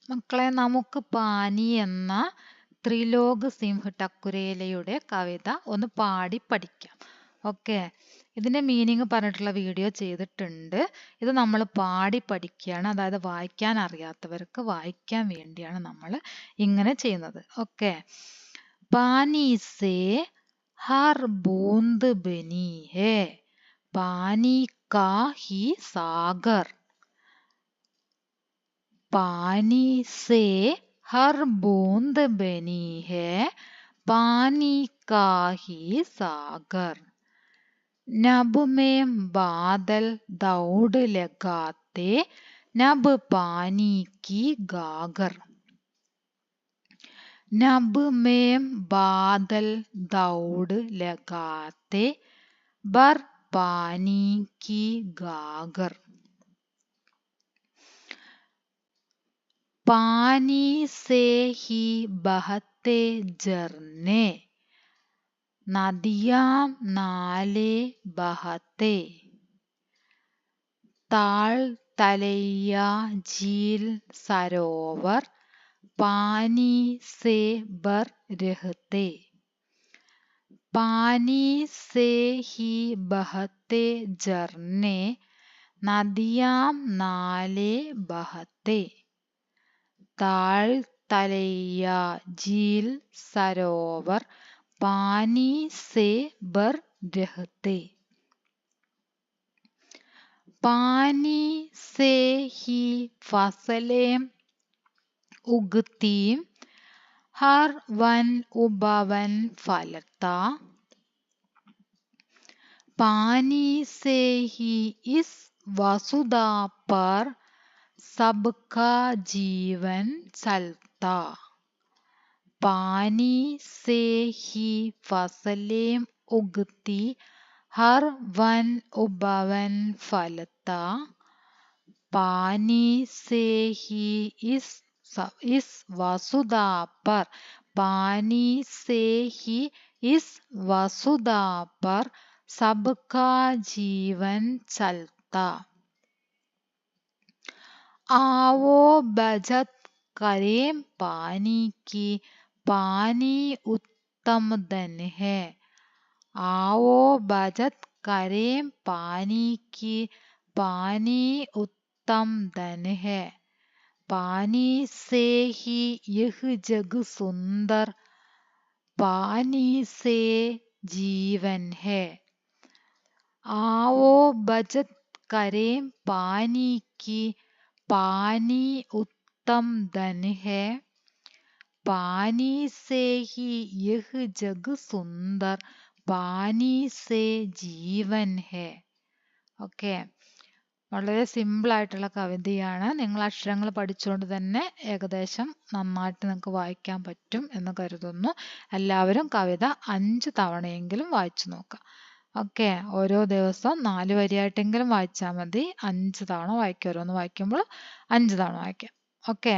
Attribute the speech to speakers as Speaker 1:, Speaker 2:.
Speaker 1: മക്കളെ, നമുക്ക് പാനി എന്ന ത്രിലോക് സിംഹ് ടക്കുരേലയുടെ കവിത ഒന്ന് പാടി പഠിക്കാം. ഓക്കെ, ഇതിന്റെ മീനിങ് പറഞ്ഞിട്ടുള്ള വീഡിയോ ചെയ്തിട്ടുണ്ട്. ഇത് നമ്മൾ പാടി പഠിക്കുകയാണ്. അതായത് വായിക്കാൻ അറിയാത്തവർക്ക് വായിക്കാൻ വേണ്ടിയാണ് നമ്മൾ ഇങ്ങനെ ചെയ്യുന്നത്. ഓക്കെ, പാനി സേ ഹർ ബൂന്ദ് ബനി ഹേ, പാനി കാ ഹി സാഗർ. पानी से हर बूंद बनी है, पानी का ही सागर. नभ में बादल दौड़ लगाते, नभ पानी की गागर. नभ में बादल दौड़ लगाते, बर पानी की गागर. पानी से ही बहते झरने, नदियां नाले बहते, ताल तलैया झील सरोवर, पानी से भर रहते. पानी से ही बहते झरने, नदियां नाले बहते, ताल तलैया झील सरोवर, पानी से भर रहते. पानी से ही फसलें उगती, हर वन उपवन फलता. पानी से ही इस वसुधा पर सबका जीवन चलता. पानी से ही फसलें उगती, हर वन उपवन फलता. पानी से ही इस वसुधा पर, पानी से ही इस वसुधा पर सबका जीवन चलता. आओ बचत करें पानी की, पानी उत्तम धन है. आओ बचत करें पानी की, पानी उत्तम धन है. पानी से ही यह जग सुंदर, पानी से जीवन है. आओ बचत करें पानी की, पानी उत्तम धन है. पानी से ही यह जग सुंदर, पानी से जीवन है. ഓക്കെ, വളരെ സിമ്പിൾ ആയിട്ടുള്ള കവിതയാണ്. നിങ്ങൾ അക്ഷരങ്ങൾ പഠിച്ചുകൊണ്ട് തന്നെ ഏകദേശം നന്നായിട്ട് നിങ്ങൾക്ക് വായിക്കാൻ പറ്റും എന്ന് കരുതുന്നു. എല്ലാവരും കവിത 5 തവണയെങ്കിലും വായിച്ചു നോക്കുക. ഓക്കെ, ഓരോ ദിവസം 4 വരിയായിട്ടെങ്കിലും വായിച്ചാൽ മതി. 5 തവണ വായിക്കുക. ഓരോന്ന് വായിക്കുമ്പോൾ 5 തവണ വായിക്കാം. ഓക്കെ.